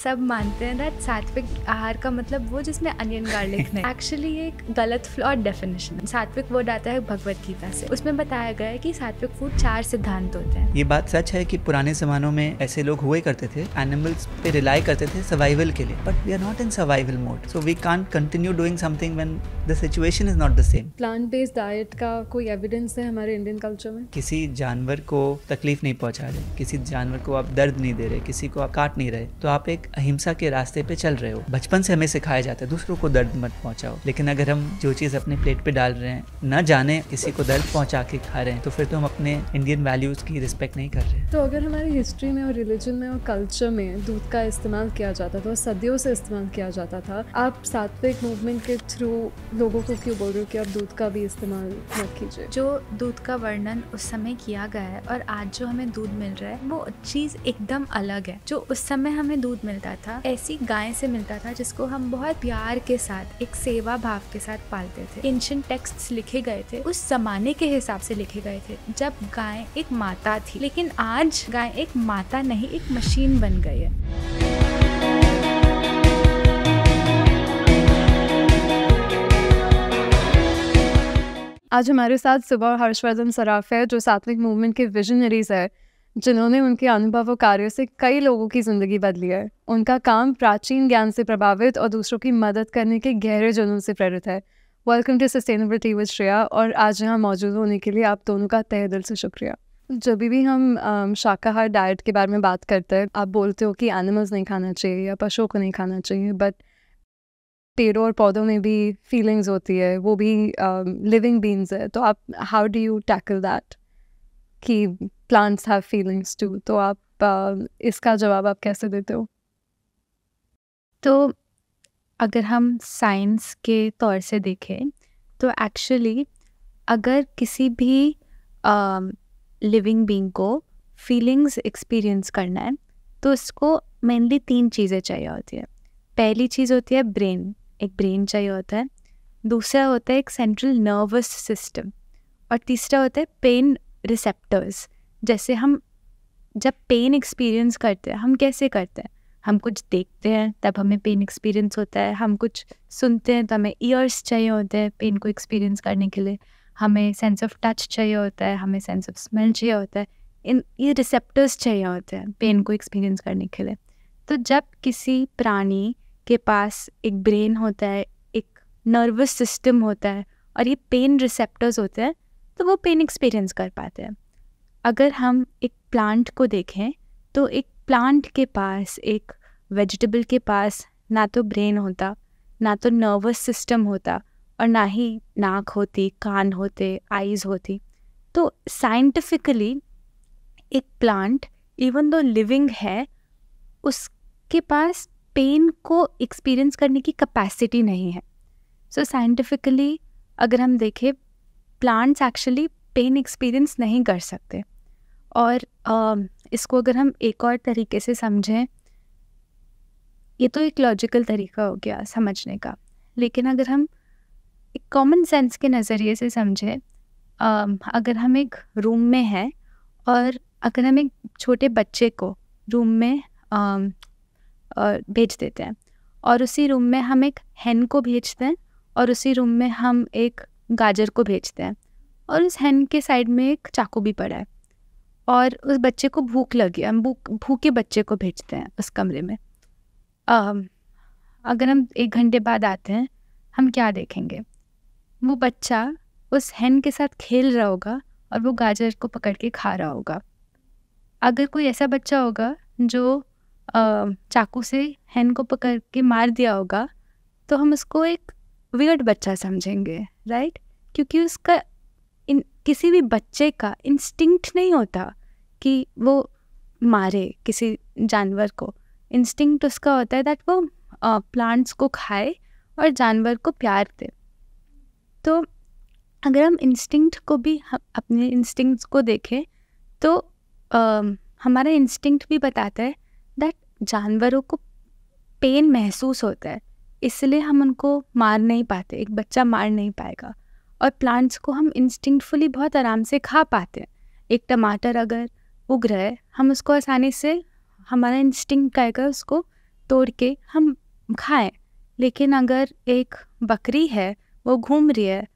सब मानते हैं दैट सात्विक आहार का मतलब वो जिसमें अनियन गार्लिक नहीं। एक्चुअली ये एक गलत फ्लॉड डेफिनेशन है। सात्विक वर्ड आता है भगवत गीता से, उसमें बताया गया है कि सात्विक फूड 4 सिद्धांत होते हैं। ये बात सच है कि पुराने जमानों में ऐसे लोग हुए करते थे, एनिमल्स पे रिलाई करते थे सर्वाइवल के लिए, but we are not in survival mode, so we can't continue doing something when the situation is not the same. Plant based diet का कोई एविडेंस है हमारे इंडियन कल्चर में? किसी जानवर को तकलीफ नहीं पहुंचा रहे, किसी जानवर को आप दर्द नहीं दे रहे, किसी को आप काट नहीं रहे, तो आप एक अहिंसा के रास्ते पे चल रहे हो। बचपन से हमें सिखाया जाता है दूसरों को दर्द मत पहुंचाओ, लेकिन अगर हम जो चीज़ अपने प्लेट पे डाल रहे हैं न जाने किसी को दर्द पहुंचा के खा रहे हैं, तो फिर तो हम अपने इंडियन वैल्यूज़ की रिस्पेक्ट नहीं कर रहे। तो अगर हमारी हिस्ट्री में और रिलीजन में और कल्चर में दूध का इस्तेमाल किया जाता था, सदियों से इस्तेमाल किया जाता था, आप सात्विक मूवमेंट के थ्रू लोगों को क्यों बोल रहे हो कि आप दूध का भी इस्तेमाल मत कीजिए? जो दूध का वर्णन उस समय किया गया है और आज जो हमें दूध मिल रहा है वो चीज़ एकदम अलग है। जो उस समय हमें दूध मिलता था ऐसी गाय से मिलता था जिसको हम बहुत प्यार के साथ एक सेवा भाव के साथ पालते थे। एंशिएंट टेक्स्ट्स लिखे गए थे उस जमाने के हिसाब से लिखे गए थे जब गाय एक माता थी, लेकिन आज गाय एक माता नहीं एक मशीन बन गई है। आज हमारे साथ सुबह हर्षवर्धन सराफ है, जो सात्विक मूवमेंट के विजनरीज है, जिन्होंने उनके अनुभव और कार्यों से कई लोगों की ज़िंदगी बदली है। उनका काम प्राचीन ज्ञान से प्रभावित और दूसरों की मदद करने के गहरे जुनून से प्रेरित है। Welcome to sustainability with Shreya, और आज यहाँ मौजूद होने के लिए आप दोनों का तहे दिल से शुक्रिया। जब भी हम शाकाहार डाइट के बारे में बात करते हैं, आप बोलते हो कि एनिमल्स नहीं खाना चाहिए या पशुओं को नहीं खाना चाहिए, बट पेड़ों और पौधों में भी फीलिंग्स होती है, वो भी लिविंग बींग्स है। तो आप how do you tackle that कि प्लांट्स हैव फीलिंग्स टू? तो आप इसका जवाब आप कैसे देते हो? तो अगर हम साइंस के तौर से देखें तो एक्चुअली अगर किसी भी लिविंग बीइंग को फीलिंग्स एक्सपीरियंस करना है तो उसको मेनली 3 चीज़ें चाहिए होती है। पहली चीज़ होती है ब्रेन, एक ब्रेन चाहिए होता है। दूसरा होता है एक सेंट्रल नर्वस सिस्टम, और तीसरा होता है पेन रिसेप्टर्स। जैसे हम जब पेन एक्सपीरियंस करते हैं, हम कैसे करते हैं? हम कुछ देखते हैं तब हमें पेन एक्सपीरियंस होता है, हम कुछ सुनते हैं तो हमें ईयर्स चाहिए होते हैं पेन को एक्सपीरियंस करने के लिए, हमें सेंस ऑफ टच चाहिए होता है, हमें सेंस ऑफ स्मेल चाहिए होता है, ये रिसेप्टर्स चाहिए होते हैं पेन को एक्सपीरियंस करने के लिए। तो जब किसी प्राणी के पास एक ब्रेन होता है, एक नर्वस सिस्टम होता है और ये पेन रिसेप्टर्स होते हैं, तो वो पेन एक्सपीरियंस कर पाते हैं। अगर हम एक प्लांट को देखें तो एक प्लांट के पास, एक वेजिटेबल के पास ना तो ब्रेन होता, ना तो नर्वस सिस्टम होता, और ना ही नाक होती, कान होते, आईज होती। तो साइंटिफिकली एक प्लांट इवन दो लिविंग है, उसके पास पेन को एक्सपीरियंस करने की कैपेसिटी नहीं है। सो साइंटिफिकली अगर हम देखें, प्लांट्स एक्चुअली पेन एक्सपीरियंस नहीं कर सकते। और इसको अगर हम एक और तरीके से समझें, ये तो एक लॉजिकल तरीका हो गया समझने का, लेकिन अगर हम एक कॉमन सेंस के नज़रिए से समझें, अगर हम एक रूम में हैं और अगर हम एक छोटे बच्चे को रूम में भेज देते हैं, और उसी रूम में हम एक hen को भेजते हैं, और उसी रूम में हम एक गाजर को भेजते हैं, और उस hen के साइड में एक चाकू भी पड़ा है, और उस बच्चे को भूख लगी, हम भूखे बच्चे को भेजते हैं उस कमरे में। अगर हम 1 घंटे बाद आते हैं, हम क्या देखेंगे? वो बच्चा उस hen के साथ खेल रहा होगा और वो गाजर को पकड़ के खा रहा होगा। अगर कोई ऐसा बच्चा होगा जो चाकू से hen को पकड़ के मार दिया होगा, तो हम उसको एक वियर्ड बच्चा समझेंगे, राइट? क्योंकि उसका किसी भी बच्चे का इंस्टिंक्ट नहीं होता कि वो मारे किसी जानवर को। इंस्टिंक्ट उसका होता है दैट वो प्लांट्स को खाए और जानवर को प्यार दे। तो अगर हम इंस्टिंक्ट को भी अपने इंस्टिंक्ट्स को देखें तो हमारा इंस्टिंक्ट भी बताता है दैट जानवरों को पेन महसूस होता है, इसलिए हम उनको मार नहीं पाते, एक बच्चा मार नहीं पाएगा। और प्लांट्स को हम इंस्टिंक्टफुली बहुत आराम से खा पाते हैं। एक टमाटर अगर उग रहा है, हम उसको आसानी से, हमारा इंस्टिंक्ट कहेगा उसको तोड़ के हम खाएं। लेकिन अगर एक बकरी है, वो घूम रही है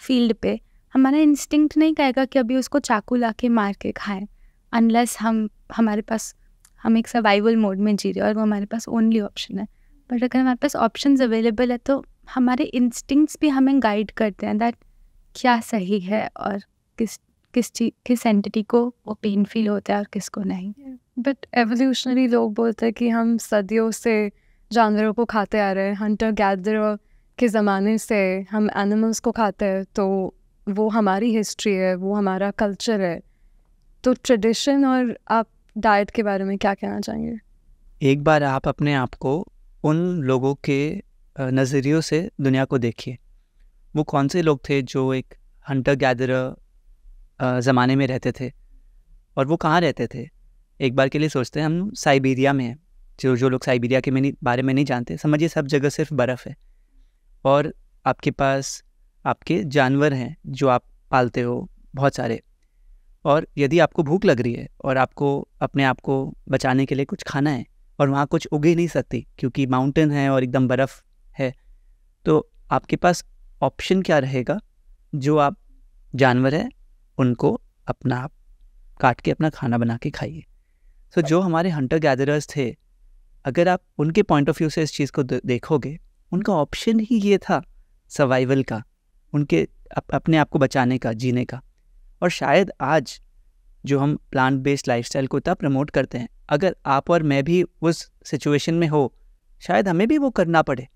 फील्ड पे, हमारा इंस्टिंक्ट नहीं कहेगा कि अभी उसको चाकू ला के मार के खाएं, अनलेस हम एक सर्वाइवल मोड में जी रहे हैं और वो हमारे पास ओनली ऑप्शन है। बट अगर हमारे पास ऑप्शंस अवेलेबल है तो हमारे इंस्टिंक्ट्स भी हमें गाइड करते हैं दैट क्या सही है और किस एंटिटी को वो पेन फील होता है और किसको नहीं। बट एवोल्यूशनरी लोग बोलते हैं कि हम सदियों से जानवरों को खाते आ रहे हैं, हंटर गैदरर के ज़माने से हम एनिमल्स को खाते हैं, तो वो हमारी हिस्ट्री है, वो हमारा कल्चर है। तो ट्रेडिशन और आप डाइट के बारे में क्या कहना चाहेंगे? एक बार आप अपने आप को उन लोगों के नज़रियों से दुनिया को देखिए। वो कौन से लोग थे जो एक हंटर गैदरर ज़माने में रहते थे, और वो कहाँ रहते थे? एक बार के लिए सोचते हैं हम साइबेरिया में हैं। जो लोग साइबेरिया के बारे में नहीं जानते, समझिए सब जगह सिर्फ बर्फ़ है, और आपके पास आपके जानवर हैं जो आप पालते हो बहुत सारे, और यदि आपको भूख लग रही है और आपको अपने आप को बचाने के लिए कुछ खाना है और वहाँ कुछ उग ही नहीं सकती क्योंकि माउंटेन है और एकदम बर्फ़ है, तो आपके पास ऑप्शन क्या रहेगा? जो आप जानवर हैं उनको अपना आप काट के अपना खाना बना के खाइए। सो जो हमारे हंटर गैदरर्स थे, अगर आप उनके पॉइंट ऑफ व्यू से इस चीज़ को देखोगे, उनका ऑप्शन ही ये था सर्वाइवल का, उनके अपने आप को बचाने का, जीने का। और शायद आज जो हम प्लांट बेस्ड लाइफस्टाइल को इतना प्रमोट करते हैं, अगर आप और मैं भी उस सिचुएशन में हो, शायद हमें भी वो करना पड़े।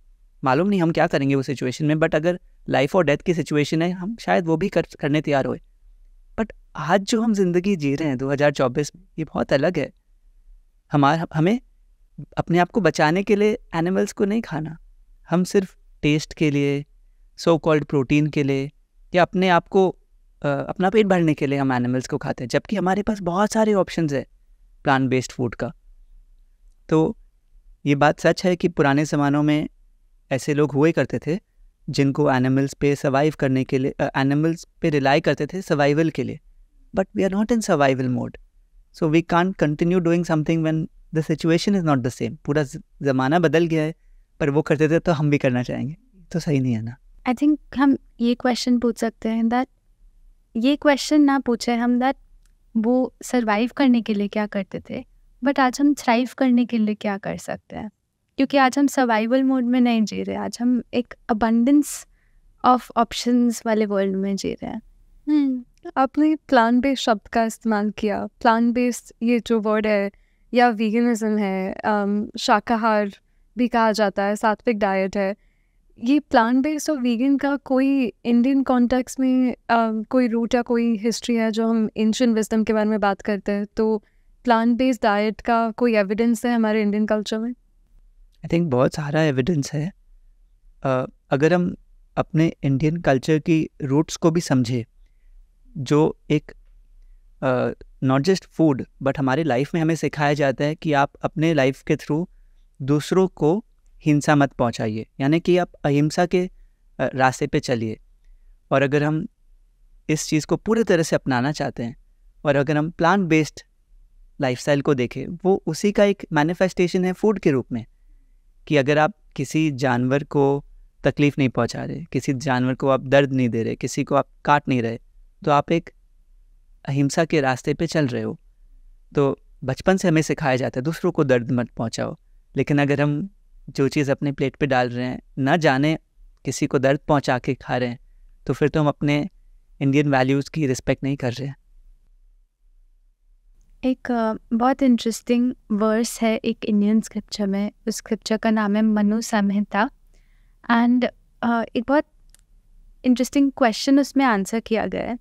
मालूम नहीं हम क्या करेंगे उस सिचुएशन में, बट अगर लाइफ और डेथ की सिचुएशन है, हम शायद वो भी करने तैयार होए। बट आज जो हम ज़िंदगी जी रहे हैं 2024 में, ये बहुत अलग है। हमें अपने आप को बचाने के लिए एनिमल्स को नहीं खाना, हम सिर्फ टेस्ट के लिए, सो कॉल्ड प्रोटीन के लिए, या अपने आप को अपना पेट भरने के लिए हम एनिमल्स को खाते हैं, जबकि हमारे पास बहुत सारे ऑप्शंस है प्लांट बेस्ड फूड का। तो ये बात सच है कि पुराने ज़मानों में ऐसे लोग हुए करते थे जिनको एनिमल्स पे सर्वाइव करने के लिए, एनिमल्स पे रिलाई करते थे सर्वाइवल के लिए। But we are not in survival mode, so we can't continue doing something when the situation is not the same. पूरा ज़माना बदल गया है, पर वो करते थे तो हम भी करना चाहेंगे, तो सही नहीं है ना। आई थिंक हम ये क्वेश्चन पूछ सकते हैं दैट ये क्वेश्चन ना पूछे हम दैट वो सरवाइव करने के लिए क्या करते थे, बट आज हम थ्राइव करने के लिए क्या कर सकते हैं। क्योंकि आज हम सर्वाइवल मोड में नहीं जी रहे, आज हम एक अबंडेंस ऑफ ऑप्शंस वाले वर्ल्ड में जी रहे हैं। आपने प्लांट बेस्ड शब्द का इस्तेमाल किया। प्लांट बेस्ड ये जो वर्ड है, या वीगनिज्म है, शाकाहार भी कहा जाता है, सात्विक डाइट है, ये प्लांट बेस्ड और वीगन का कोई इंडियन कॉन्टेक्स्ट में कोई रूट या कोई हिस्ट्री है? जो हम एंशिएंट विजडम के बारे में बात करते हैं, तो प्लांट बेस्ड डाइट का कोई एविडेंस है हमारे इंडियन कल्चर में? आई थिंक बहुत सारा एविडेंस है। अगर हम अपने इंडियन कल्चर की रूट्स को भी समझे, जो एक नॉट जस्ट फूड बट हमारे लाइफ में हमें सिखाया जाता है कि आप अपने लाइफ के थ्रू दूसरों को हिंसा मत पहुंचाइए, यानी कि आप अहिंसा के रास्ते पे चलिए। और अगर हम इस चीज़ को पूरी तरह से अपनाना चाहते हैं, और अगर हम प्लांट बेस्ड लाइफस्टाइल को देखें, वो उसी का एक मैनिफेस्टेशन है फूड के रूप में। कि अगर आप किसी जानवर को तकलीफ़ नहीं पहुंचा रहे, किसी जानवर को आप दर्द नहीं दे रहे, किसी को आप काट नहीं रहे, तो आप एक अहिंसा के रास्ते पे चल रहे हो। तो बचपन से हमें सिखाया जाता है दूसरों को दर्द मत पहुंचाओ, लेकिन अगर हम जो चीज़ अपने प्लेट पे डाल रहे हैं, ना जाने किसी को दर्द पहुंचा के खा रहे हैं, तो फिर तो हम अपने इंडियन वैल्यूज़ की रिस्पेक्ट नहीं कर रहे हैं। एक बहुत इंटरेस्टिंग वर्स है एक इंडियन स्क्रिप्चर में, उस स्क्रिप्चर का नाम है मनु संहिता। एंड एक बहुत इंटरेस्टिंग क्वेश्चन उसमें आंसर किया गया है।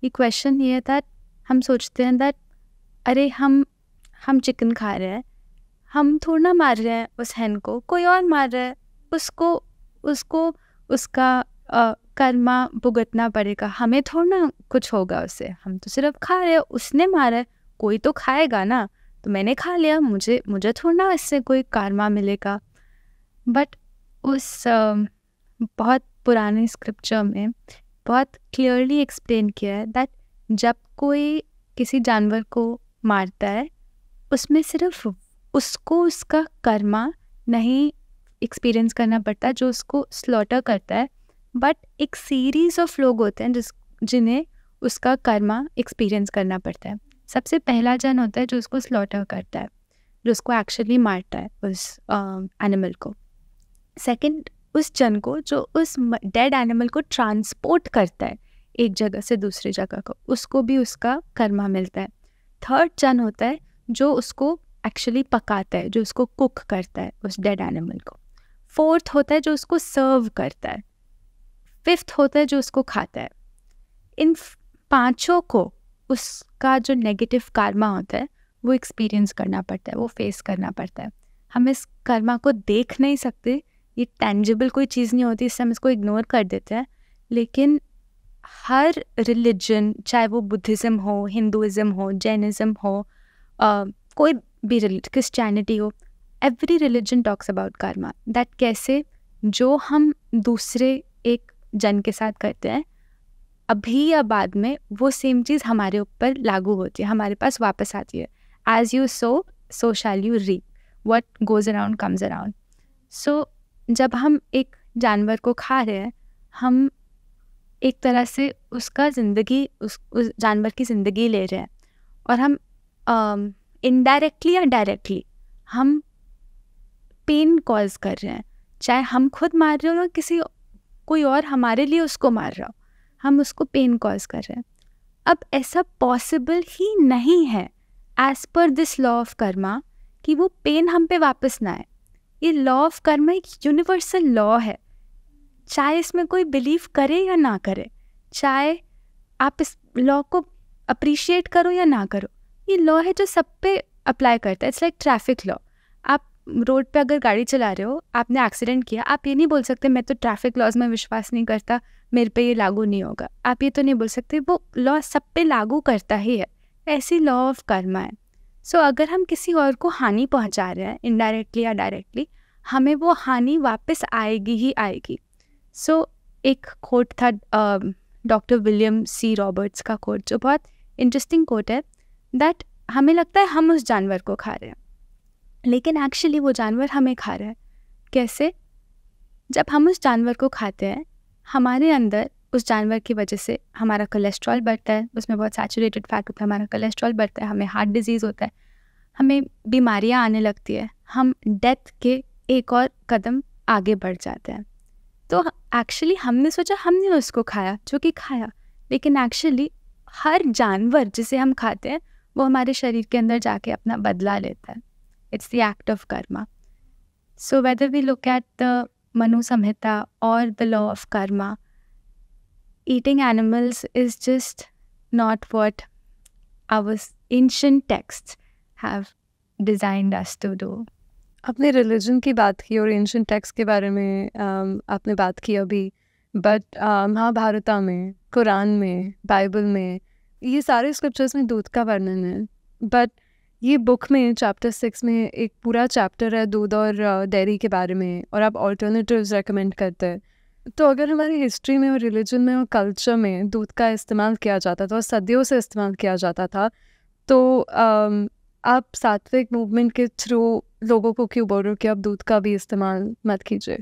ये क्वेश्चन ये था, हम सोचते हैं दैट अरे हम चिकन खा रहे हैं, हम थोड़ा ना मार रहे हैं उस हैन को, कोई और मार रहा है, उसको उसका कर्मा भुगतना पड़ेगा, हमें थोड़ा ना कुछ होगा उससे, हम तो सिर्फ खा रहे हैं, उसने मारा है, कोई तो खाएगा ना, तो मैंने खा लिया, मुझे थोड़ा ना इससे कोई कर्मा मिलेगा। बट उस बहुत पुराने स्क्रिप्चर में बहुत क्लियरली एक्सप्लेन किया है दैट जब कोई किसी जानवर को मारता है, उसमें सिर्फ उसको उसका कर्मा नहीं एक्सपीरियंस करना पड़ता जो उसको स्लॉटर करता है, बट एक सीरीज ऑफ लोग होते हैं जिन्हें उसका कर्मा एक्सपीरियंस करना पड़ता है। सबसे पहला जन होता है जो उसको स्लॉटर करता है, जो उसको एक्चुअली मारता है उस एनिमल को। सेकंड, उस जन को जो उस डेड एनिमल को ट्रांसपोर्ट करता है एक जगह से दूसरी जगह को, उसको भी उसका कर्मा मिलता है। थर्ड जन होता है जो उसको एक्चुअली पकाता है, जो उसको कुक करता है उस डेड एनिमल को। फोर्थ होता है जो उसको सर्व करता है। फिफ्थ होता है जो उसको खाता है। इन पांचों को उसका जो नेगेटिव कर्मा होता है वो एक्सपीरियंस करना पड़ता है, वो फेस करना पड़ता है। हम इस कर्मा को देख नहीं सकते, ये टेंजिबल कोई चीज़ नहीं होती, इससे हम इसको इग्नोर कर देते हैं। लेकिन हर रिलीजन, चाहे वो बुद्धिज़्म हो, हिंदुइज़्म हो, जैनिज़्म हो, कोई भी क्रिश्चियनिटी हो, every religion talks about Karma, that कैसे जो हम दूसरे एक जन के साथ करते हैं अभी या बाद में वो सेम चीज़ हमारे ऊपर लागू होती है, हमारे पास वापस आती है। As you sow shall you reap, what goes around comes around. So जब हम एक जानवर को खा रहे हैं, हम एक तरह से उसका ज़िंदगी उस जानवर की ज़िंदगी ले रहे हैं, और हम इनडायरेक्टली या डायरेक्टली हम पेन कॉज कर रहे हैं। चाहे हम खुद मार रहे हो या कोई और हमारे लिए उसको मार रहा हो, हम उसको पेन कॉज कर रहे हैं। अब ऐसा पॉसिबल ही नहीं है as per this law of Karma कि वो पेन हम पे वापस ना आए। ये लॉ ऑफ कर्मा एक यूनिवर्सल लॉ है, चाहे इसमें कोई बिलीव करे या ना करे, चाहे आप इस लॉ को अप्रिशिएट करो या ना करो, ये लॉ है जो सब पे अप्लाई करता है। It's like traffic law. आप रोड पे अगर गाड़ी चला रहे हो, आपने एक्सीडेंट किया, आप ये नहीं बोल सकते मैं तो ट्रैफिक लॉज में विश्वास नहीं करता, मेरे पे ये लागू नहीं होगा। आप ये तो नहीं बोल सकते, वो लॉ सब पे लागू करता ही है। ऐसी लॉ ऑफ कर्मा है। सो अगर हम किसी और को हानि पहुंचा रहे हैं इनडायरेक्टली या डायरेक्टली, हमें वो हानि वापस आएगी ही आएगी। सो एक कोट था डॉक्टर विलियम सी रॉबर्ट्स का कोट, जो बहुत इंटरेस्टिंग कोट है, दैट हमें लगता है हम उस जानवर को खा रहे हैं, लेकिन एक्चुअली वो जानवर हमें खा रहा है। कैसे? जब हम उस जानवर को खाते हैं, हमारे अंदर उस जानवर की वजह से हमारा कोलेस्ट्रॉल बढ़ता है, उसमें बहुत सैचुरेटेड फैट होता है, हमारा कोलेस्ट्रॉल बढ़ता है, हमें हार्ट डिजीज़ होता है, हमें बीमारियां आने लगती है, हम डेथ के एक और कदम आगे बढ़ जाते हैं। तो एक्चुअली हमने सोचा हमने उसको खाया, जो कि खाया, लेकिन एक्चुअली हर जानवर जिसे हम खाते हैं वो हमारे शरीर के अंदर जाके अपना बदला लेता है। It's the act of karma. So whether we look at the Manu Samhita or the law of karma, eating animals is just not what our ancient texts have designed us to do. आपने religion की बात की और ancient text के बारे में आपने बात की अभी, बट महाभारता में, कुरान में, बाइबल में, ये सारे स्क्रिप्चर्स में दूध का वर्णन है। बट ये बुक में चैप्टर 6 में एक पूरा चैप्टर है दूध और डेयरी के बारे में, और आप ऑल्टरनेटिव्स रेकमेंड करते हैं। तो अगर हमारी हिस्ट्री में और रिलीजन में और कल्चर में दूध का इस्तेमाल किया जाता था और सदियों से इस्तेमाल किया जाता था, तो आप सात्विक मूवमेंट के थ्रू लोगों को क्यों बोल रहे हो कि आप दूध का भी इस्तेमाल मत कीजिए?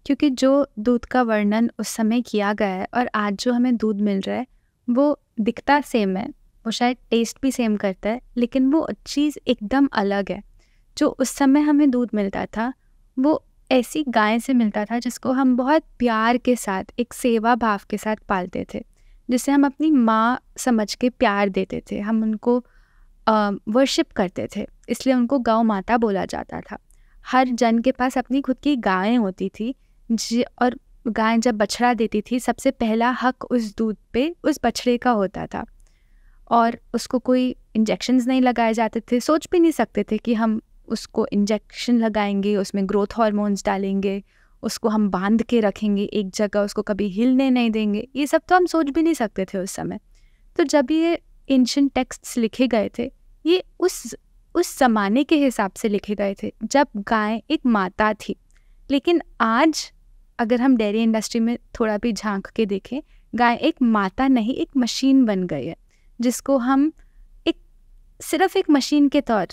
क्योंकि जो दूध का वर्णन उस समय किया गया है और आज जो हमें दूध मिल रहा है वो दिखता सेम है, वो शायद टेस्ट भी सेम करता है, लेकिन वो चीज़ एकदम अलग है। जो उस समय हमें दूध मिलता था वो ऐसी गाय से मिलता था जिसको हम बहुत प्यार के साथ, एक सेवा भाव के साथ पालते थे, जिसे हम अपनी माँ समझ के प्यार देते थे, हम उनको वर्शिप करते थे, इसलिए उनको गौ माता बोला जाता था। हर जन के पास अपनी खुद की गायें होती थी, और गाय जब बछड़ा देती थी सबसे पहला हक उस दूध पे उस बछड़े का होता था, और उसको कोई इंजेक्शंस नहीं लगाए जाते थे। सोच भी नहीं सकते थे कि हम उसको इंजेक्शन लगाएंगे, उसमें ग्रोथ हार्मोन्स डालेंगे, उसको हम बांध के रखेंगे एक जगह, उसको कभी हिलने नहीं देंगे, ये सब तो हम सोच भी नहीं सकते थे उस समय। तो जब ये एंशिएंट टेक्स्ट्स लिखे गए थे, ये उस ज़माने के हिसाब से लिखे गए थे जब गाय एक माता थी। लेकिन आज अगर हम डेयरी इंडस्ट्री में थोड़ा भी झांक के देखें, गाय एक माता नहीं, एक मशीन बन गई है, जिसको हम सिर्फ एक मशीन के तौर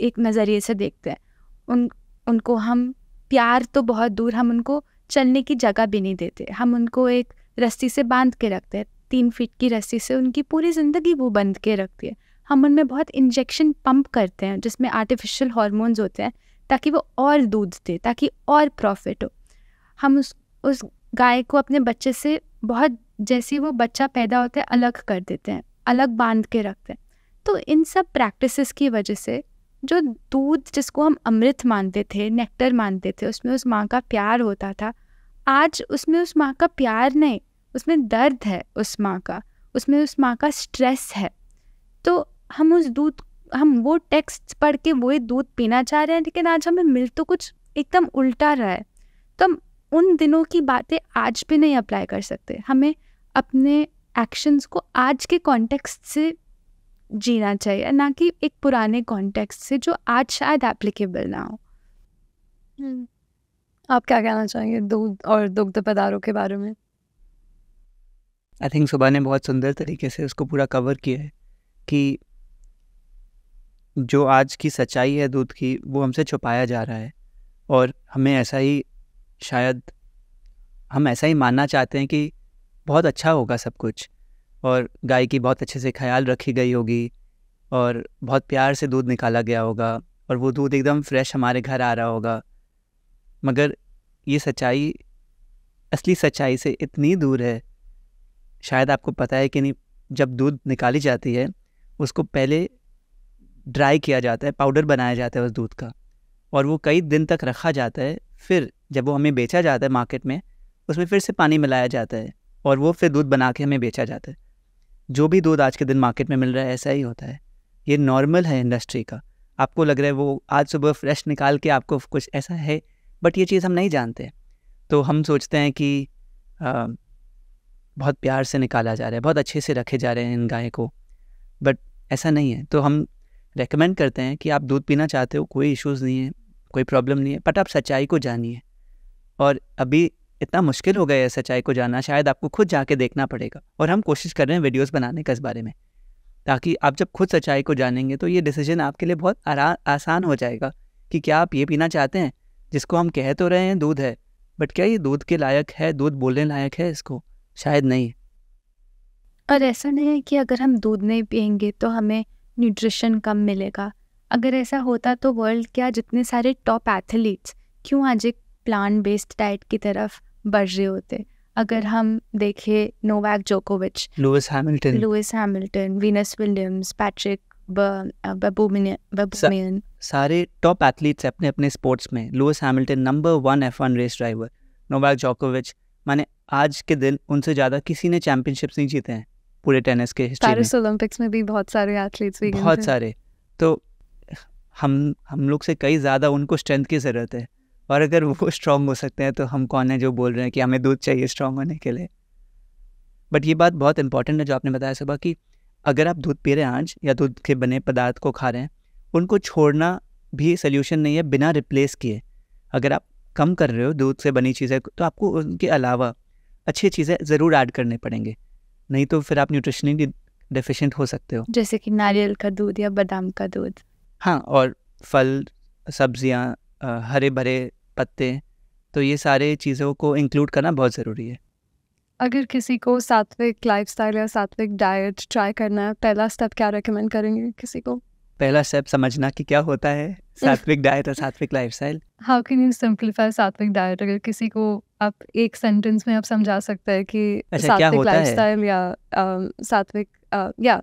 एक नज़रिए से देखते हैं। उनको हम प्यार तो बहुत दूर, हम उनको चलने की जगह भी नहीं देते। हम उनको एक रस्सी से बांध के रखते हैं, 3 फीट की रस्सी से उनकी पूरी ज़िंदगी वो बंध के रखती है। हम उनमें बहुत इंजेक्शन पंप करते हैं जिसमें आर्टिफिशियल हार्मोन्स होते हैं ताकि वो और दूध दे, ताकि और प्रॉफिट हो। हम उस गाय को अपने बच्चे से बहुत, जैसे वो बच्चा पैदा होता है अलग कर देते हैं, अलग बांध के रखते हैं। तो इन सब प्रैक्टिसेस की वजह से जो दूध जिसको हम अमृत मानते थे, नेक्टर मानते थे, उसमें उस माँ का प्यार होता था, आज उसमें उस माँ का प्यार नहीं, उसमें दर्द है उस माँ का, उसमें उस माँ का स्ट्रेस है। तो हम वो टेक्स्ट पढ़ के वही दूध पीना चाह रहे हैं, लेकिन आज हमें मिल तो कुछ एकदम उल्टा रहा है। तो हम उन दिनों की बातें आज भी नहीं अप्लाई कर सकते। हमें अपने एक्शंस को आज के कॉन्टेक्स्ट से जीना चाहिए, ना कि एक पुराने कॉन्टेक्स्ट से जो आज शायद एप्लीकेबल ना हो। आप क्या कहना चाहेंगे दूध और दुग्ध पदार्थों के बारे में? आई थिंक सुबह ने बहुत सुंदर तरीके से उसको पूरा कवर किया है कि जो आज की सच्चाई है दूध की, वो हमसे छुपाया जा रहा है, और हमें ऐसा ही, शायद हम ऐसा ही मानना चाहते हैं कि बहुत अच्छा होगा सब कुछ, और गाय की बहुत अच्छे से ख्याल रखी गई होगी, और बहुत प्यार से दूध निकाला गया होगा, और वो दूध एकदम फ्रेश हमारे घर आ रहा होगा। मगर ये सच्चाई असली सच्चाई से इतनी दूर है। शायद आपको पता है कि नहीं, जब दूध निकाली जाती है उसको पहले ड्राई किया जाता है, पाउडर बनाया जाता है उस दूध का, और वो कई दिन तक रखा जाता है। फिर जब वो हमें बेचा जाता है मार्केट में, उसमें फिर से पानी मिलाया जाता है, और वो फिर दूध बना के हमें बेचा जाता है। जो भी दूध आज के दिन मार्केट में मिल रहा है ऐसा ही होता है। ये नॉर्मल है इंडस्ट्री का। आपको लग रहा है वो आज सुबह फ्रेश निकाल के आपको कुछ ऐसा है, बट ये चीज़ हम नहीं जानते। तो हम सोचते हैं कि बहुत प्यार से निकाला जा रहा है, बहुत अच्छे से रखे जा रहे हैं इन गाय को, बट ऐसा नहीं है। तो हम रेकमेंड करते हैं कि आप दूध पीना चाहते हो, कोई इश्यूज़ नहीं है, कोई प्रॉब्लम नहीं है, बट आप सच्चाई को जानिए। और अभी इतना मुश्किल हो गया है सच्चाई को जानना, शायद आपको खुद जाके देखना पड़ेगा। और हम कोशिश कर रहे हैं वीडियोस बनाने का इस बारे में, ताकि आप जब खुद सच्चाई को जानेंगे तो ये डिसीजन आपके लिए बहुत आसान हो जाएगा कि क्या आप ये पीना चाहते हैं जिसको हम कह तो रहे हैं दूध है, बट क्या ये दूध के लायक है, दूध बोलने लायक है इसको? शायद नहीं। और ऐसा नहीं है कि अगर हम दूध नहीं पियेंगे तो हमें न्यूट्रिशन कम मिलेगा। अगर ऐसा होता तो वर्ल्ड क्या जितने सारे टॉप एथलीट्स क्यों आज एक प्लांट बेस्ड डाइट की तरफ बढ़ रहे होते। अगर हम देखें नोवाक जोकोविच, Louis Hamilton, Venus Williams, Patrik Baboumian, सारे टॉप एथलीट्स अपने अपने स्पोर्ट्स में। Louis Hamilton number 1 F1 race driver, Novak जोकोविच, माने आज के दिन उनसे ज़्यादा किसी ने चैंपियनशिप्स नहीं जीते हैं पूरे टेनिस के हिस्ट्री में। पेरिस ओलंपिक्स में भी बहुत सारे एथलीट्स भी बहुत सारे। तो हम लोग से कई ज़्यादा उनको स्ट्रेंथ की ज़रूरत है, और अगर वो स्ट्रॉन्ग हो सकते हैं तो हम कौन है जो बोल रहे हैं कि हमें दूध चाहिए स्ट्रॉन्ग होने के लिए। बट ये बात बहुत इंपॉर्टेंट है जो आपने बताया सुबह, कि अगर आप दूध पी रहे हैं आज या दूध के बने पदार्थ को खा रहे हैं, उनको छोड़ना भी सोल्यूशन नहीं है बिना रिप्लेस किए। अगर आप कम कर रहे हो दूध से बनी चीज़ें तो आपको उनके अलावा अच्छी चीज़ें ज़रूर ऐड करने पड़ेंगे, नहीं तो फिर आप न्यूट्रिशनली डेफिशिएंट हो सकते हो। जैसे कि नारियल का दूध या बादाम का दूध। हाँ, और फल, सब्जियाँ, हरे भरे पत्ते, तो ये सारे चीज़ों को इंक्लूड करना बहुत ज़रूरी है। अगर किसी को सात्विक लाइफस्टाइल या सात्विक डाइट ट्राई करना है, पहला स्टेप क्या रेकमेंड करेंगे किसी को? पहला स्टेप समझना कि क्या होता है सात्विक डाइट और सात्विक lifestyle. How can you simplify सात्विक डाइट? अगर किसी को आप एक सेंटेंस में आप समझा सकते हैं कि सात्विक लाइफस्टाइल या सात्विक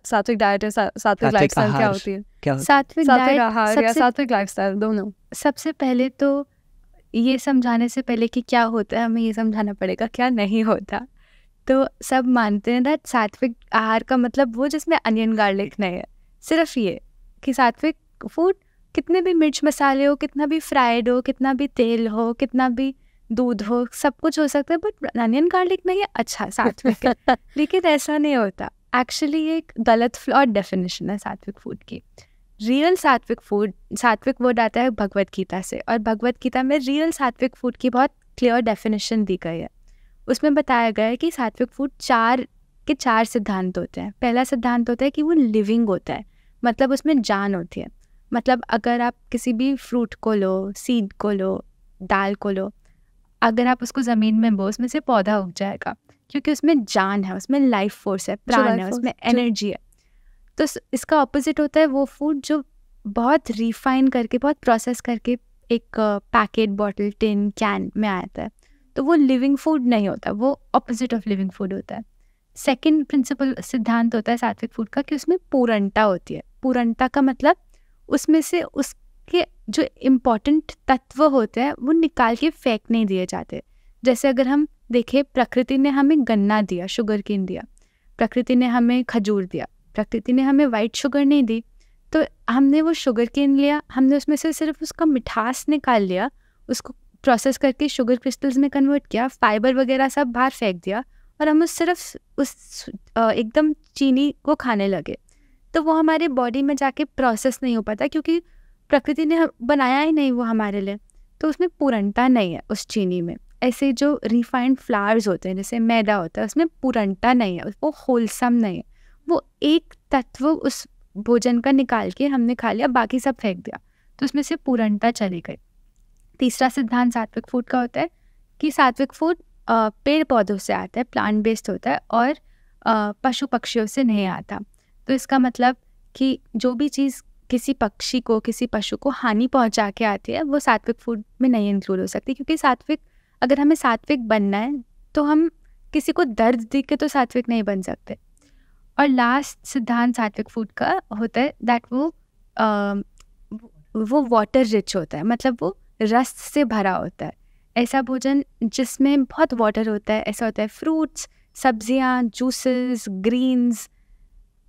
सात्विक डाइट या सात्विक लाइफस्टाइल क्या होती है? सात्विक आहार या सात्विक लाइफस्टाइल दोनों। सबसे पहले तो ये समझाने से पहले कि क्या होता है, हमें ये समझाना पड़ेगा क्या नहीं होता। तो सब मानते हैं दैट सात्विक आहार का मतलब वो जिसमें अनियन गार्लिक नहीं है। सिर्फ ये कि सात्विक फूड कितने भी मिर्च मसाले हो, कितना भी फ्राइड हो, कितना भी तेल हो, कितना भी दूध हो, सब कुछ हो सकता है, बट अनियन गार्लिक नहीं है अच्छा सात्विक है। लेकिन ऐसा नहीं होता। एक्चुअली ये एक गलत फ्लॉड डेफिनेशन है सात्विक फूड की। रियल सात्विक फूड, सात्विक वर्ड आता है भगवत गीता से, और भगवत गीता में रियल सात्विक फूड की बहुत क्लियर डेफिनेशन दी गई है। उसमें बताया गया है कि सात्विक फूड चार सिद्धांत होते हैं। पहला सिद्धांत होता है कि वो लिविंग होता है, मतलब उसमें जान होती है। मतलब अगर आप किसी भी फ्रूट को लो, सीड को लो, दाल को लो, अगर आप उसको ज़मीन में बो, उसमें से पौधा उग जाएगा, क्योंकि उसमें जान है, उसमें लाइफ फोर्स है, प्राण है, उसमें एनर्जी है। तो इसका ऑपोजिट होता है वो फूड जो बहुत रिफाइन करके, बहुत प्रोसेस करके एक पैकेट, बॉटल, टिन, कैन में आता है। तो वो लिविंग फूड नहीं होता, वो ऑपोजिट ऑफ लिविंग फूड होता है। सेकंड प्रिंसिपल सिद्धांत होता है सात्विक फूड का कि उसमें पूर्णता होती है। पूर्णता का मतलब उसमें से उसके जो इम्पोर्टेंट तत्व होते हैं वो निकाल के फेंक नहीं दिए जाते। जैसे अगर हम देखें, प्रकृति ने हमें गन्ना दिया, शुगर केन दिया, प्रकृति ने हमें खजूर दिया, प्रकृति ने हमें वाइट शुगर नहीं दी, तो हमने वो शुगर केन लिया, हमने उसमें से सिर्फ उसका मिठास निकाल लिया, उसको प्रोसेस करके शुगर क्रिस्टल्स में कन्वर्ट किया, फाइबर वगैरह सब बाहर फेंक दिया, और हम सिर्फ उस एकदम चीनी को खाने लगे। तो वो हमारे बॉडी में जाके प्रोसेस नहीं हो पाता, क्योंकि प्रकृति ने बनाया ही नहीं वो हमारे लिए, तो उसमें पूर्णता नहीं है उस चीनी में। ऐसे जो रिफाइंड फ्लावर्स होते हैं, जैसे मैदा होता है, उसमें पूर्णता नहीं है, वो होलसम नहीं है, वो एक तत्व उस भोजन का निकाल के हमने खा लिया, बाकी सब फेंक दिया, तो उसमें से पूर्णता चली गई। तीसरा सिद्धांत सात्विक फूड का होता है कि सात्विक फूड पेड़ पौधों से आता है, प्लांट बेस्ड होता है, और पशु पक्षियों से नहीं आता। तो इसका मतलब कि जो भी चीज़ किसी पक्षी को, किसी पशु को हानि पहुंचा के आती है, वो सात्विक फूड में नहीं इंक्लूड हो सकती, क्योंकि सात्विक, अगर हमें सात्विक बनना है तो हम किसी को दर्द दे के तो सात्विक नहीं बन सकते। और लास्ट सिद्धांत सात्विक फूड का होता है दैट वो वाटर रिच होता है, मतलब वो रस से भरा होता है। ऐसा भोजन जिसमें बहुत वाटर होता है, ऐसा होता है फ्रूट्स, सब्जियां, जूसेस, ग्रीन्स।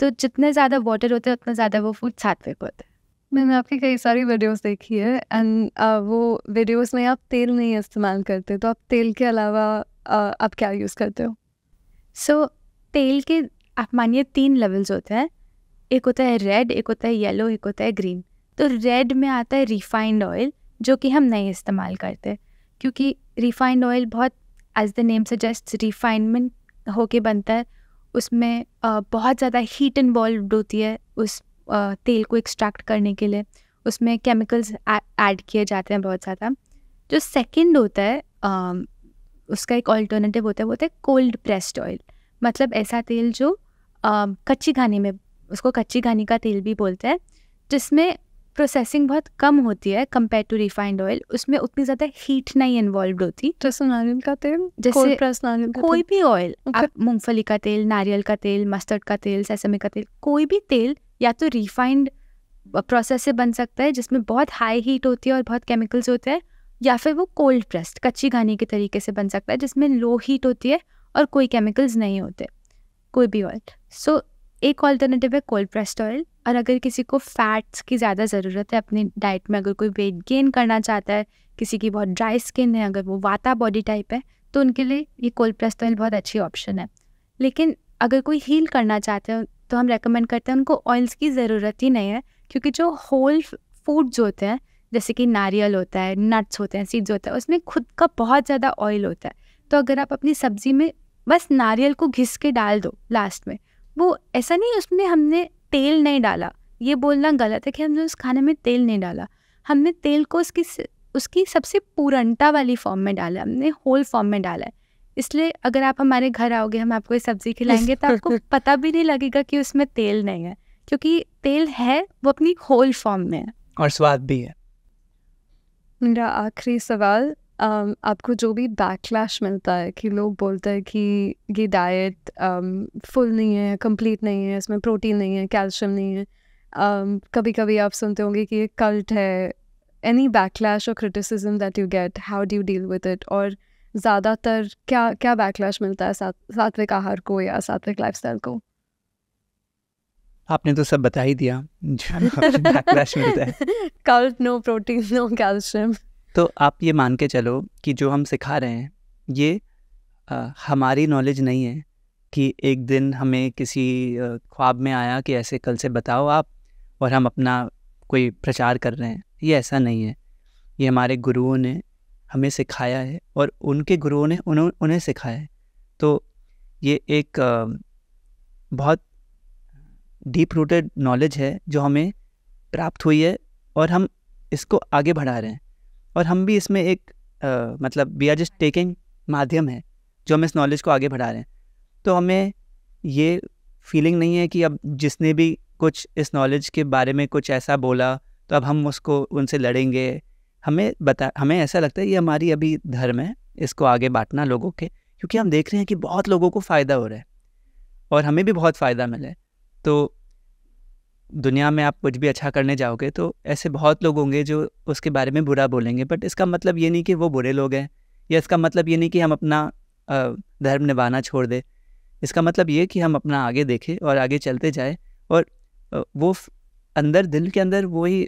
तो जितने ज़्यादा वाटर होते हैं उतना ज़्यादा वो फूड सात्विक होता है। मैंने आपकी कई सारी वीडियोस देखी है, एंड वो वीडियोस में आप तेल नहीं इस्तेमाल करते, तो आप तेल के अलावा आप क्या यूज़ करते हो? सो तेल के आप मानिए 3 लेवल्स होते हैं। एक होता है रेड, एक होता है येलो, एक होता है ग्रीन। तो रेड में आता है रिफाइंड ऑयल, जो कि हम नहीं इस्तेमाल करते, क्योंकि रिफाइंड ऑयल बहुत, as the name suggest, refinement होके बनता है। उसमें बहुत ज़्यादा हीट इन्वॉल्व होती है उस तेल को एक्सट्रैक्ट करने के लिए, उसमें केमिकल्स ऐड किए जाते हैं बहुत ज़्यादा। जो सेकंड होता है उसका एक ऑल्टरनेटिव होता है, वो होता है कोल्ड प्रेस्ड ऑयल, मतलब ऐसा तेल जो कच्ची घानी में, उसको कच्ची घानी का तेल भी बोलते हैं, जिसमें प्रोसेसिंग बहुत कम होती है कंपेयर टू रिफाइंड ऑयल। उसमें उतनी ज़्यादा हीट नहीं इन्वॉल्व होती। जैसे नारियल का तेल, जैसे प्रेस नारियल का कोई भी ऑयल, Okay. आप मूंगफली का तेल, नारियल का तेल, मस्टर्ड का तेल, सेसमे का तेल, कोई भी तेल या तो रिफाइंड प्रोसेस से बन सकता है जिसमें बहुत हाई हीट होती है और बहुत केमिकल्स होते हैं, या फिर वो कोल्ड प्रेस्ड कच्ची घानी के तरीके से बन सकता है जिसमें लो हीट होती है और कोई केमिकल्स नहीं होते, कोई भी ऑयल। सो एक ऑल्टरनेटिव है कोल्ड प्रेस्ड ऑयल। और अगर किसी को फैट्स की ज़्यादा ज़रूरत है अपनी डाइट में, अगर कोई वेट गेन करना चाहता है, किसी की बहुत ड्राई स्किन है, अगर वो वाता बॉडी टाइप है, तो उनके लिए ये कोल्ड प्रेस्ड ऑयल बहुत अच्छी ऑप्शन है। लेकिन अगर कोई हील करना चाहते हैं तो हम रेकमेंड करते हैं उनको ऑयल्स की ज़रूरत ही नहीं है, क्योंकि जो होल फूड्स होते हैं, जैसे कि नारियल होता है, नट्स होते हैं, सीड्स होता है, उसमें खुद का बहुत ज़्यादा ऑयल होता है। तो अगर आप अपनी सब्ज़ी में बस नारियल को घिस के डाल दो लास्ट में, वो ऐसा नहीं उसमें हमने तेल नहीं डाला, ये बोलना गलत है कि हमने उस खाने में तेल नहीं डाला। हमने तेल को उसकी सबसे पूर्णता वाली फॉर्म में डाला, हमने होल फॉर्म में डाला है। इसलिए अगर आप हमारे घर आओगे, हम आपको ये सब्ज़ी खिलाएंगे तो आपको पता भी नहीं लगेगा कि उसमें तेल नहीं है, क्योंकि तेल है वो अपनी होल फॉर्म में है और स्वाद भी है। मेरा आखिरी सवाल, आपको जो भी बैकलैश मिलता है कि लोग बोलते हैं कि ये डाइट फुल नहीं है, कंप्लीट नहीं है, इसमें प्रोटीन नहीं है, कैल्शियम नहीं है, कभी कभी आप सुनते होंगे कि ये कल्ट है, एनी बैकलैश और criticism that you get, how do you deal with it? और ज़्यादातर क्या बैकलैश मिलता है सात्विक आहार को या सात्विक लाइफस्टाइल को? आपने तो सब बता ही दिया जो बैकलैश मिलता है। Cult, no protein, no calcium. तो आप ये मान के चलो कि जो हम सिखा रहे हैं ये हमारी नॉलेज नहीं है कि एक दिन हमें किसी ख्वाब में आया कि ऐसे कल से बताओ आप, और हम अपना कोई प्रचार कर रहे हैं। ये ऐसा नहीं है। ये हमारे गुरुओं ने हमें सिखाया है और उनके गुरुओं ने उन्हें सिखाया है। तो ये एक बहुत डीप रूटेड नॉलेज है जो हमें प्राप्त हुई है और हम इसको आगे बढ़ा रहे हैं, और हम भी इसमें एक मतलब वी आर जस्ट टेकिंग माध्यम है जो हम इस नॉलेज को आगे बढ़ा रहे हैं। तो हमें ये फीलिंग नहीं है कि अब जिसने भी कुछ इस नॉलेज के बारे में कुछ ऐसा बोला तो अब हम उसको उनसे लड़ेंगे। हमें ऐसा लगता है ये हमारी अभी धर्म है, इसको आगे बांटना लोगों के, क्योंकि हम देख रहे हैं कि बहुत लोगों को फ़ायदा हो रहा है और हमें भी बहुत फ़ायदा मिला है। तो दुनिया में आप कुछ भी अच्छा करने जाओगे तो ऐसे बहुत लोग होंगे जो उसके बारे में बुरा बोलेंगे, बट इसका मतलब ये नहीं कि वो बुरे लोग हैं, या इसका मतलब ये नहीं कि हम अपना धर्म निभाना छोड़ दें। इसका मतलब ये कि हम अपना आगे देखें और आगे चलते जाए, और वो अंदर दिल के अंदर वही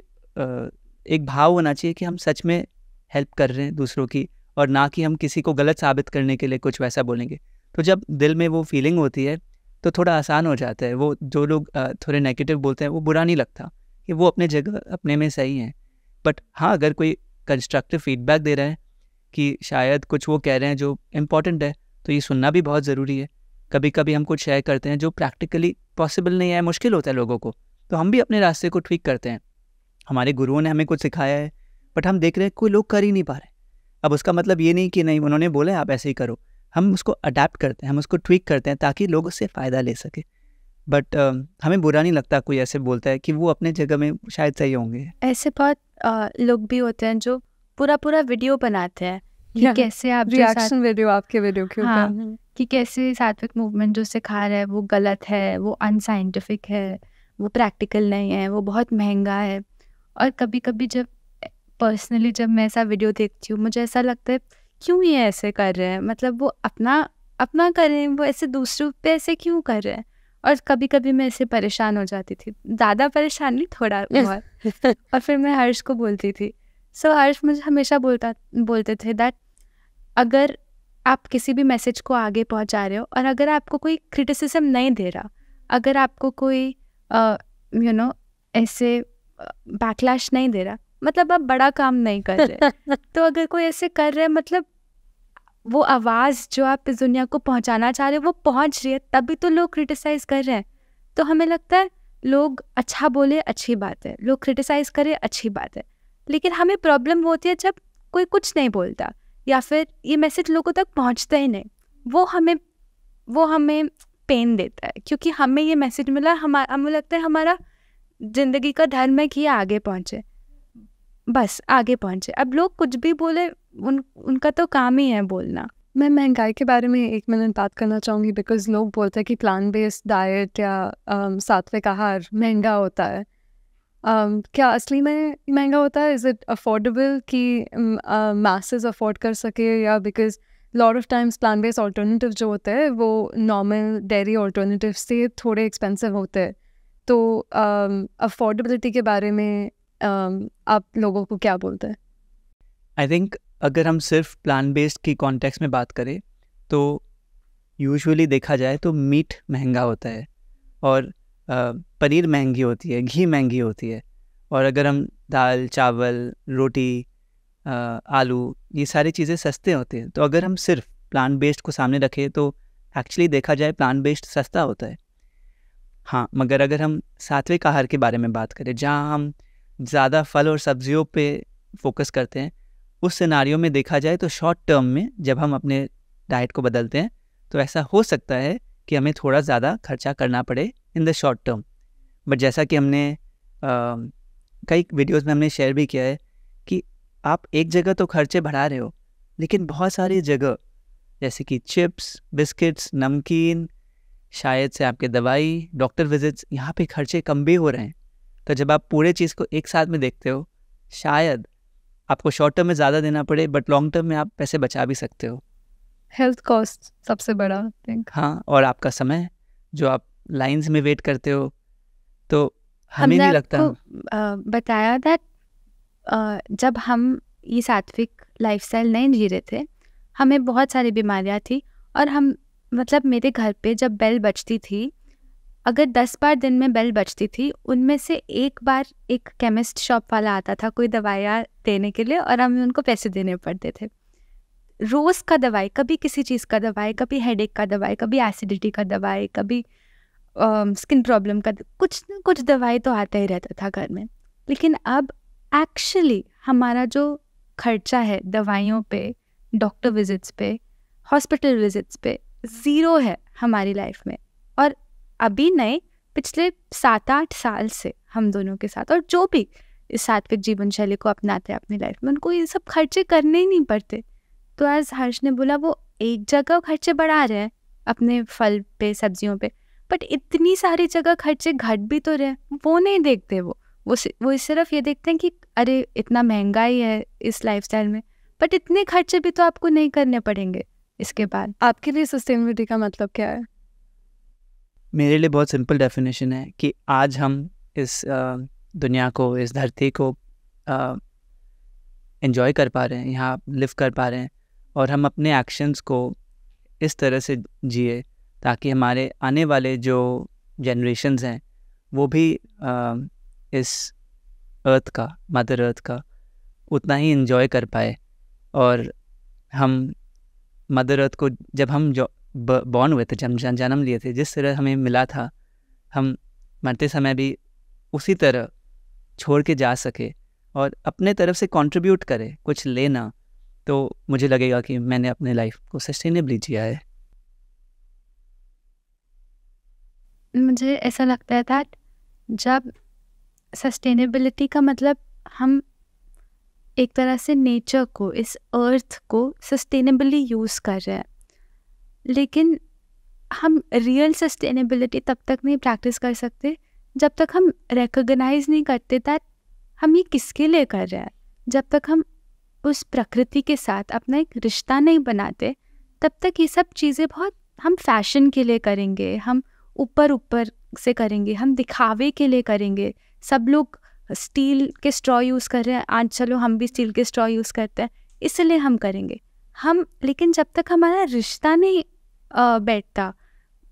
एक भाव होना चाहिए कि हम सच में हेल्प कर रहे हैं दूसरों की, और ना कि हम किसी को गलत साबित करने के लिए कुछ वैसा बोलेंगे। तो जब दिल में वो फीलिंग होती है तो थोड़ा आसान हो जाता है। वो जो लोग थोड़े नेगेटिव बोलते हैं वो बुरा नहीं लगता, कि वो अपने जगह अपने में सही हैं। बट हाँ, अगर कोई कंस्ट्रक्टिव फीडबैक दे रहा है कि शायद कुछ वो कह रहे हैं जो इम्पोर्टेंट है, तो ये सुनना भी बहुत ज़रूरी है। कभी कभी हम कुछ शेयर करते हैं जो प्रैक्टिकली पॉसिबल नहीं है, मुश्किल होता है लोगों को, तो हम भी अपने रास्ते को ट्वीक करते हैं। हमारे गुरुओं ने हमें कुछ सिखाया है, बट हम देख रहे हैं कोई लोग कर ही नहीं पा रहे। अब उसका मतलब ये नहीं कि नहीं, उन्होंने बोला है आप ऐसे ही करो, हम उसको अडेप्ट करते हैं, हम उसको ट्वीक करते हैं ताकि लोग उससे फ़ायदा ले सके। बट हमें बुरा नहीं लगता कोई ऐसे बोलता है कि वो अपने जगह में शायद सही होंगे। ऐसे बहुत लोग भी होते हैं जो पूरा वीडियो बनाते हैं कि कैसे आप रिएक्शन वीडियो आपके वीडियो के ऊपर। हाँ, कि कैसे सात्विक मूवमेंट जो सिखा रहा है वो गलत है, वो अनसाइंटिफिक है, वो प्रैक्टिकल नहीं है, वो बहुत महंगा है। और कभी कभी जब पर्सनली जब मैं ऐसा वीडियो देखती हूँ, मुझे ऐसा लगता है क्यों ये ऐसे कर रहे हैं, मतलब वो अपना कर रहे हैं, वो ऐसे दूसरों पे ऐसे क्यों कर रहे हैं। और कभी कभी मैं ऐसे परेशान हो जाती थी, ज़्यादा परेशान नहीं, थोड़ा बहुत। और फिर मैं हर्ष को बोलती थी। सो हर्ष मुझे हमेशा बोलते थे दैट अगर आप किसी भी मैसेज को आगे पहुंचा रहे हो और अगर आपको कोई क्रिटिसिज्म नहीं दे रहा, अगर आपको कोई ऐसे बैकलैश नहीं दे रहा, मतलब आप बड़ा काम नहीं कर रहे। तो अगर कोई ऐसे कर रहे हैं, मतलब वो आवाज़ जो आप इस दुनिया को पहुंचाना चाह रहे हो वो पहुंच रही है, तभी तो लोग क्रिटिसाइज़ कर रहे हैं। तो हमें लगता है लोग अच्छा बोले अच्छी बात है, लोग क्रिटिसाइज़ करें अच्छी बात है, लेकिन हमें प्रॉब्लम होती है जब कोई कुछ नहीं बोलता या फिर ये मैसेज लोगों तक पहुंचता ही नहीं। वो हमें पेन देता है, क्योंकि हमें ये मैसेज मिला, हमें लगता है हमारा ज़िंदगी का धर्म है कि आगे पहुँचे, बस आगे पहुँचे। अब लोग कुछ भी बोले, उनका तो काम ही है बोलना। मैं महंगाई के बारे में 1 मिनट बात करना चाहूँगी, बिकॉज लोग बोलते हैं कि प्लांट बेस्ड डाइट या सात्विक आहार महंगा होता है। क्या असली में महंगा होता है? इज़ इट अफोर्डेबल कि मासेस अफोर्ड कर सके, या because lot of times plant based alternative जो होते हैं वो नॉर्मल डेयरी ऑल्टरनेटिव से थोड़े एक्सपेंसिव होते हैं। तो अफोर्डेबिलिटी के बारे में आप लोगों को क्या बोलते हैं? आई थिंक अगर हम सिर्फ प्लांट बेस्ड की कॉन्टेक्स्ट में बात करें तो यूजुअली देखा जाए तो मीट महंगा होता है, और पनीर महंगी होती है, घी महंगी होती है, और अगर हम दाल चावल रोटी आलू ये सारी चीज़ें सस्ते होते हैं। तो अगर हम सिर्फ प्लांट बेस्ड को सामने रखें तो एक्चुअली देखा जाए प्लांट बेस्ड सस्ता होता है। हाँ, मगर अगर हम सात्विक आहार के बारे में बात करें जहाँ हम ज़्यादा फल और सब्जियों पे फोकस करते हैं, उस सिनारियो में देखा जाए तो शॉर्ट टर्म में जब हम अपने डाइट को बदलते हैं तो ऐसा हो सकता है कि हमें थोड़ा ज़्यादा खर्चा करना पड़े in the short term. But जैसा कि हमने कई वीडियोस में हमने शेयर भी किया है कि आप एक जगह तो खर्चे बढ़ा रहे हो, लेकिन बहुत सारी जगह जैसे कि चिप्स, बिस्किट्स, नमकीन, शायद से आपके दवाई, डॉक्टर विजिट्स, यहाँ पे खर्चे कम भी हो रहे हैं। तो जब आप पूरे चीज़ को एक साथ में देखते हो, शायद आपको शॉर्ट टर्म में ज़्यादा देना पड़े, बट लॉन्ग टर्म में आप पैसे बचा भी सकते हो। हेल्थ कॉस्ट सबसे बड़ा थिंक। हाँ, और आपका समय जो आप लाइंस में वेट करते हो, तो हमें नहीं लगता। हमने बताया दैट जब हम ये सात्विक लाइफस्टाइल नहीं जी रहे थे, हमें बहुत सारी बीमारियां थी, और हम मतलब मेरे घर पे जब बेल बजती थी, अगर 10 बार दिन में बेल बजती थी, उनमें से एक बार एक केमिस्ट शॉप वाला आता था कोई दवाइयाँ देने के लिए, और हमें उनको पैसे देने पड़ते थे। रोज़ का दवाई, कभी किसी चीज़ का दवाई, कभी हेडेक का दवाई, कभी एसिडिटी का दवाई, कभी स्किन प्रॉब्लम का, कुछ न कुछ दवाई तो आता ही रहता था घर में। लेकिन अब एक्चुअली हमारा जो खर्चा है दवाइयों पे, डॉक्टर विजिट्स पे, हॉस्पिटल विजिट्स पे, ज़ीरो है हमारी लाइफ में। और अभी नहीं, पिछले 7-8 साल से हम दोनों के साथ, और जो भी इस सात्विक जीवन शैली को अपनाते हैं अपनी लाइफ में, उनको ये सब खर्चे करने ही नहीं पड़ते। तो एज हर्ष ने बोला, वो एक जगह खर्चे बढ़ा रहे हैं अपने फल पे, सब्जियों पे, बट इतनी सारी जगह खर्चे घट भी तो रहे, वो नहीं देखते। वो सिर्फ ये देखते हैं कि अरे इतना महंगाई है इस लाइफस्टाइल में, बट इतने खर्चे भी तो आपको नहीं करने पड़ेंगे इसके बाद। आपके लिए सस्टेनेबिलिटी का मतलब क्या है? मेरे लिए बहुत सिंपल डेफिनेशन है कि आज हम इस दुनिया को, इस धरती को एंजॉय कर पा रहे हैं, यहाँ लिव कर पा रहे हैं, और हम अपने एक्शंस को इस तरह से जिए ताकि हमारे आने वाले जो जनरेशन्स हैं वो भी इस अर्थ का, मदर अर्थ का उतना ही एंजॉय कर पाए। और हम मदर अर्थ को, जब हम जो बॉर्न हुए थे, जन्म लिए थे, जिस तरह हमें मिला था, हम मरते समय भी उसी तरह छोड़ के जा सके और अपने तरफ से कंट्रीब्यूट करे, कुछ लेना, तो मुझे लगेगा कि मैंने अपने लाइफ को सस्टेनेबली जिया है। मुझे ऐसा लगता है that जब सस्टेनेबिलिटी का मतलब हम एक तरह से नेचर को, इस अर्थ को सस्टेनेबली यूज़ कर रहे हैं, लेकिन हम रियल सस्टेनेबिलिटी तब तक नहीं प्रैक्टिस कर सकते जब तक हम रिकॉग्नाइज नहीं करते दैट हम ये किसके लिए कर रहे हैं। जब तक हम उस प्रकृति के साथ अपना एक रिश्ता नहीं बनाते, तब तक ये सब चीज़ें बहुत हम फैशन के लिए करेंगे, हम ऊपर से करेंगे, हम दिखावे के लिए करेंगे। सब लोग स्टील के स्ट्रॉ यूज़ कर रहे हैं, आज चलो हम भी स्टील के स्ट्रॉ यूज़ करते हैं, इसलिए हम करेंगे। लेकिन जब तक हमारा रिश्ता नहीं बैठता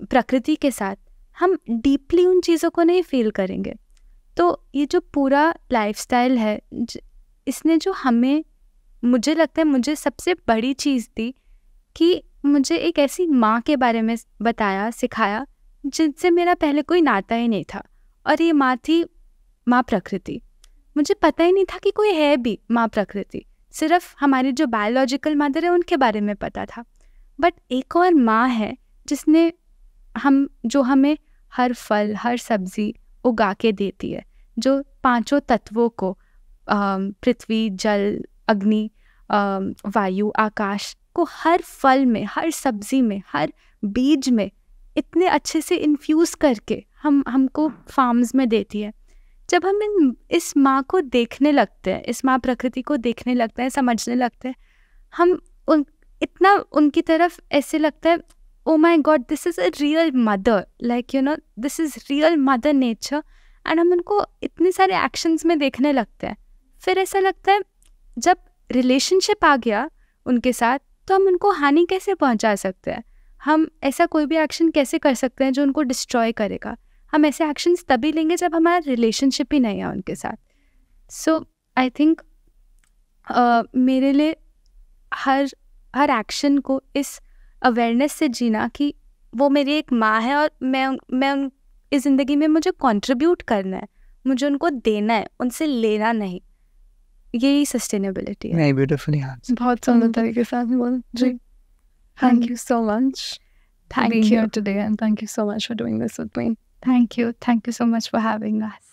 प्रकृति के साथ, हम डीपली उन चीज़ों को नहीं फील करेंगे। तो ये जो पूरा लाइफस्टाइल है, इसने जो हमें, मुझे लगता है मुझे सबसे बड़ी चीज़ दी कि मुझे एक ऐसी माँ के बारे में बताया, सिखाया, जिनसे मेरा पहले कोई नाता ही नहीं था। और ये माँ थी माँ प्रकृति। मुझे पता ही नहीं था कि कोई है भी माँ प्रकृति, सिर्फ हमारी जो बायोलॉजिकल मदर है उनके बारे में पता था। बट एक और माँ है जिसने जो हमें हर फल, हर सब्जी उगा के देती है, जो 5 तत्वों को, पृथ्वी, जल, अग्नि, वायु, आकाश को हर फल में, हर सब्जी में, हर बीज में इतने अच्छे से इन्फ्यूज़ करके हमको फार्म्स में देती है। जब हम इस माँ को देखने लगते हैं, इस माँ प्रकृति को देखने लगते हैं, समझने लगते हैं, हम इतना उनकी तरफ ऐसे लगता है, oh my god, this is a real mother, like you know, this is real mother nature. And हम उनको इतने सारे एक्शंस में देखने लगते हैं। फिर ऐसा लगता है जब रिलेशनशिप आ गया उनके साथ, तो हम उनको हानि कैसे पहुंचा सकते हैं? हम ऐसा कोई भी एक्शन कैसे कर सकते हैं जो उनको डिस्ट्रॉय करेगा? हम ऐसे एक्शंस तभी लेंगे जब हमारा रिलेशनशिप ही नहीं है उनके साथ। सो आई थिंक मेरे लिए हर एक्शन को इस अवेयरनेस से जीना कि वो मेरी एक माँ है और मैं इस ज़िंदगी में मुझे कंट्रीब्यूट करना है, मुझे उनको देना है, उनसे लेना नहीं। यही सस्टेनेबिलिटी है। ब्यूटीफुली बहुत सुंदर तरीके से आपने बोला जी। Thank you so much for being here today, and thank you so much for doing this with me. Thank you so much for having us.